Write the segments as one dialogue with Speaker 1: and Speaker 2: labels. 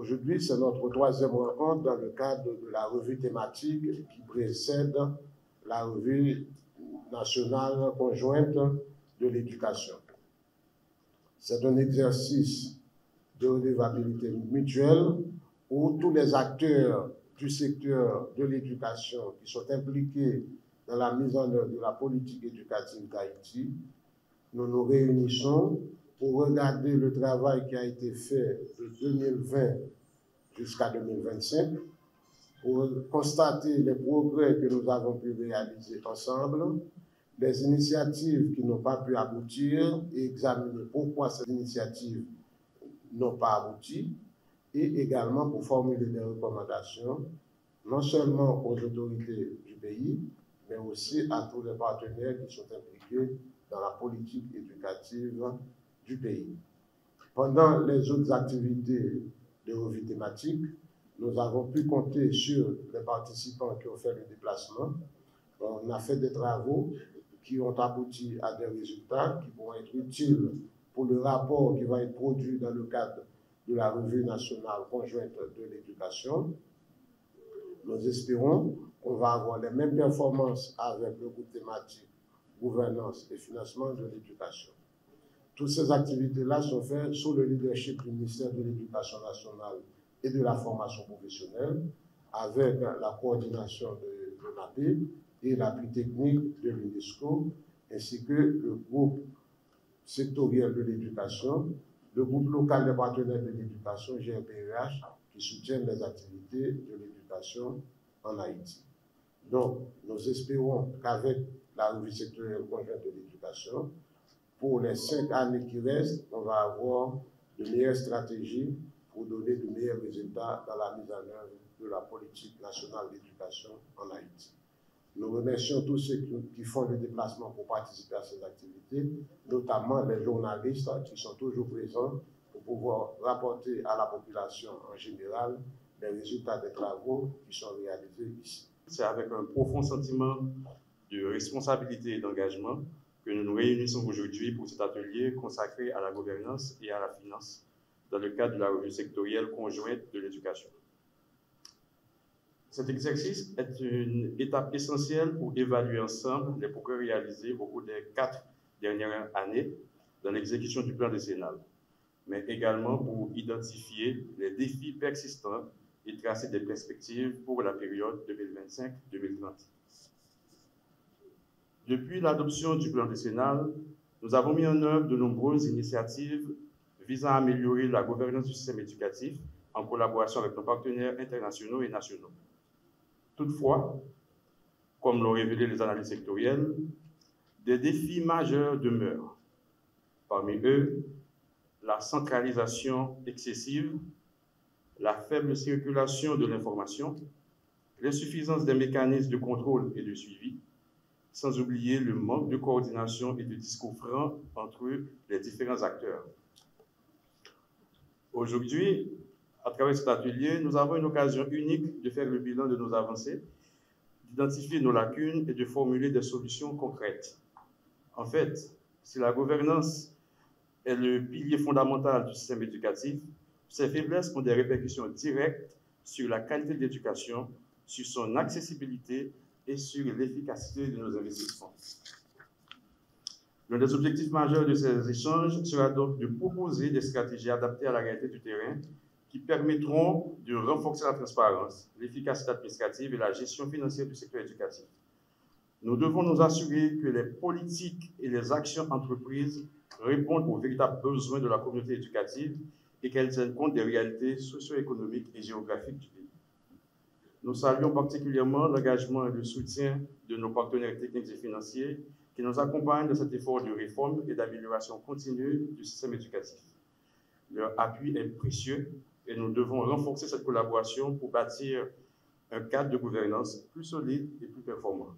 Speaker 1: Aujourd'hui, c'est notre troisième rencontre dans le cadre de la revue thématique qui précède la revue nationale conjointe de l'éducation. C'est un exercice de redevabilité mutuelle où tous les acteurs du secteur de l'éducation qui sont impliqués dans la mise en œuvre de la politique éducative d'Haïti, nous nous réunissons pour regarder le travail qui a été fait de 2020 jusqu'à 2025, pour constater les progrès que nous avons pu réaliser ensemble, les initiatives qui n'ont pas pu aboutir et examiner pourquoi ces initiatives n'ont pas abouti, et également pour formuler des recommandations, non seulement aux autorités du pays, mais aussi à tous les partenaires qui sont impliqués dans la politique éducative du pays. Pendant les autres activités de revue thématique, nous avons pu compter sur les participants qui ont fait le déplacement. On a fait des travaux qui ont abouti à des résultats qui vont être utiles pour le rapport qui va être produit dans le cadre de la revue nationale conjointe de l'éducation. Nous espérons qu'on va avoir les mêmes performances avec le groupe thématique gouvernance et financement de l'éducation. Toutes ces activités-là sont faites sous le leadership du ministère de l'Éducation nationale et de la formation professionnelle, avec la coordination de l'ONAPE et l'appui technique de l'UNESCO, ainsi que le groupe sectoriel de l'éducation, le groupe local des partenaires de l'éducation, GRPEH, qui soutiennent les activités de l'éducation en Haïti. Donc, nous espérons qu'avec la revue sectorielle conjointe de l'éducation, pour les 5 années qui restent, on va avoir de meilleures stratégies pour donner de meilleurs résultats dans la mise en œuvre de la politique nationale d'éducation en Haïti. Nous remercions tous ceux qui font le déplacement pour participer à ces activités, notamment les journalistes qui sont toujours présents pour pouvoir rapporter à la population en général les résultats des travaux qui sont réalisés ici.
Speaker 2: C'est avec un profond sentiment de responsabilité et d'engagement que nous nous réunissons aujourd'hui pour cet atelier consacré à la gouvernance et à la finance dans le cadre de la revue sectorielle conjointe de l'éducation. Cet exercice est une étape essentielle pour évaluer ensemble les progrès réalisés au cours des 4 dernières années dans l'exécution du plan décennal, mais également pour identifier les défis persistants et tracer des perspectives pour la période 2025-2030. Depuis l'adoption du plan décennal, nous avons mis en œuvre de nombreuses initiatives visant à améliorer la gouvernance du système éducatif en collaboration avec nos partenaires internationaux et nationaux. Toutefois, comme l'ont révélé les analyses sectorielles, des défis majeurs demeurent. Parmi eux, la centralisation excessive, la faible circulation de l'information, l'insuffisance des mécanismes de contrôle et de suivi, sans oublier le manque de coordination et de discours francs entre les différents acteurs. Aujourd'hui, à travers cet atelier, nous avons une occasion unique de faire le bilan de nos avancées, d'identifier nos lacunes et de formuler des solutions concrètes. En fait, si la gouvernance est le pilier fondamental du système éducatif, ces faiblesses ont des répercussions directes sur la qualité de l'éducation, sur son accessibilité et sur l'efficacité de nos investissements. L'un des objectifs majeurs de ces échanges sera donc de proposer des stratégies adaptées à la réalité du terrain qui permettront de renforcer la transparence, l'efficacité administrative et la gestion financière du secteur éducatif. Nous devons nous assurer que les politiques et les actions entreprises répondent aux véritables besoins de la communauté éducative et qu'elles tiennent compte des réalités socio-économiques et géographiques du pays. Nous saluons particulièrement l'engagement et le soutien de nos partenaires techniques et financiers qui nous accompagnent dans cet effort de réforme et d'amélioration continue du système éducatif. Leur appui est précieux et nous devons renforcer cette collaboration pour bâtir un cadre de gouvernance plus solide et plus performant.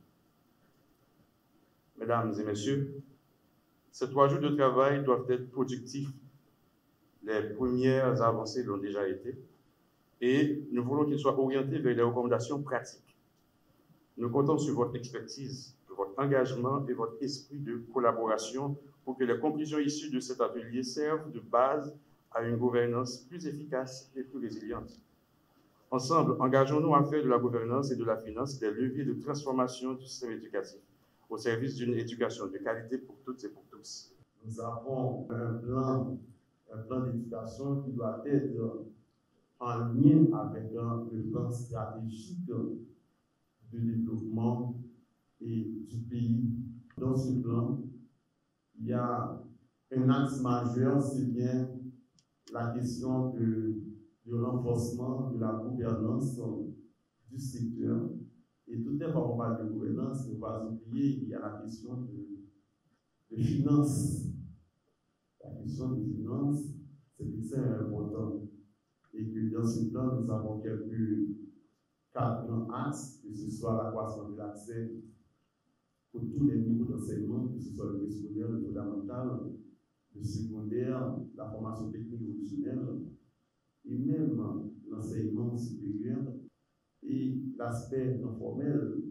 Speaker 2: Mesdames et messieurs, ces 3 jours de travail doivent être productifs. Les premières avancées l'ont déjà été et nous voulons qu'ils soient orientés vers des recommandations pratiques. Nous comptons sur votre expertise, votre engagement et votre esprit de collaboration pour que les conclusions issues de cet atelier servent de base à une gouvernance plus efficace et plus résiliente. Ensemble, engageons-nous à faire de la gouvernance et de la finance des leviers de transformation du système éducatif au service d'une éducation de qualité pour toutes et pour tous.
Speaker 3: Nous avons un plan d'éducation qui doit être en lien avec le plan stratégique de développement et du pays. Dans ce plan, il y a un axe majeur, c'est bien la question du renforcement de la gouvernance du secteur. Et tout est par rapport de gouvernance, il ne faut pas oublier, il y a la question de finances. La question de finances, c'est très important. Et que dans ce plan, nous avons quatre grands axes, que ce soit la croissance de l'accès pour tous les niveaux d'enseignement, que ce soit le préscolaire, le fondamental, le secondaire, la formation technique professionnelle, et même l'enseignement supérieur, et l'aspect non formel,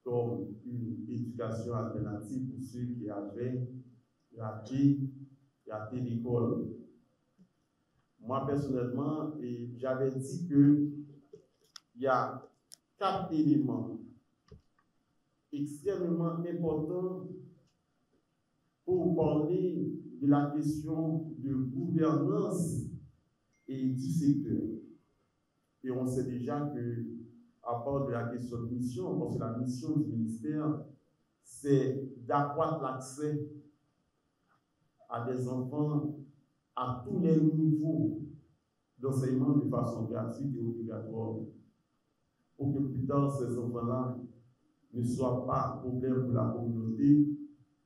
Speaker 3: comme une éducation alternative pour ceux qui avaient raté l'école. Moi, personnellement, j'avais dit qu'il y a 4 éléments extrêmement importants pour parler de la question de gouvernance et du secteur. Et on sait déjà que, à part de la question de mission, parce que la mission du ministère, c'est d'accroître l'accès à des enfants à tous les niveaux d'enseignement de façon gratuite et obligatoire, pour que plus tard ces enfants-là ne soient pas problème pour la communauté,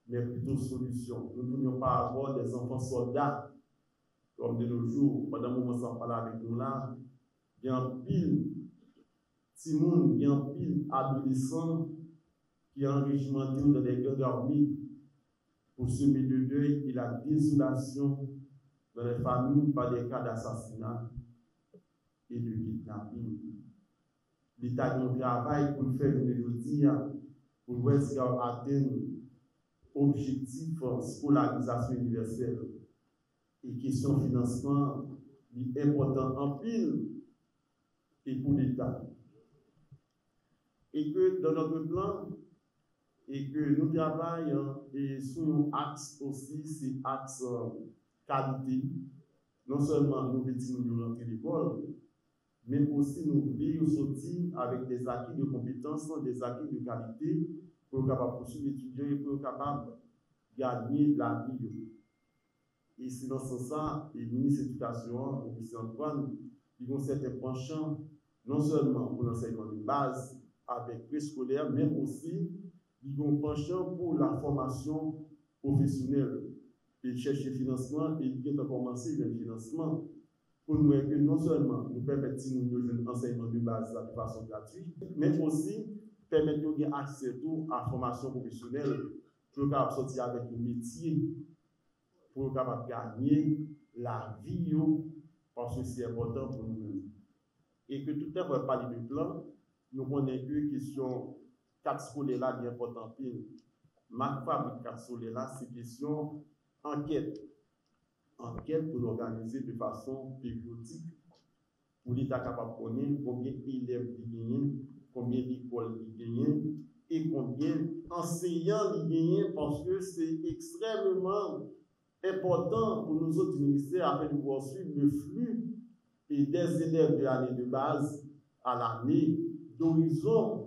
Speaker 3: mais plutôt solution. Nous ne voulons pas avoir des enfants soldats, comme de nos jours, pendant le moment sans parler avec nous là, il y a un pile Timoun, il y a un pile adolescent qui est enrégimenté dans les gangs armés pour semer le deuil et la désolation dans les familles par des cas d'assassinat et de kidnapping. L'État nous travaille pour faire une mélodie, pour voir si on atteint l'objectif scolarisation universelle. Et question financement est important en pile et pour l'État. Et que dans notre plan, et que nous travaillons et sur l'axe aussi, c'est axe qualité. Non seulement nous voulons nous rentrer l'école, mais aussi nous voulons sortir avec des acquis de compétences, des acquis de qualité, pour être capable de poursuivre l'étudiant et pour être capable de gagner la vie. Et c'est dans ce sens, le ministre de l'Éducation, le ministre Antoine, ils ont certains penchants, non seulement pour l'enseignement de base avec préscolaire, mais aussi ils ont penchant pour la formation professionnelle. Ils cherchent le financement et ils ont commencé le financement pour nous que non seulement nous permettre de enseignement de base de façon gratuite, mais aussi permettre de accès à la formation professionnelle pour sortir avec un métier, pour gagner la vie, parce que c'est important pour nous. Et que tout à l'heure, parler de plan, nous connaissons que question 4 scolaires là bien important. Ma fabrique 4 scolaires là, c'est question enquête. Enquête pour l'organiser de façon périodique, pour l'État capable de connaître combien d'élèves il gagne, combien d'écoles il gagne et combien d'enseignants il gagne, parce que c'est extrêmement important pour nous autres ministères afin de pouvoir suivre le flux et des élèves de l'année de base à l'année d'horizon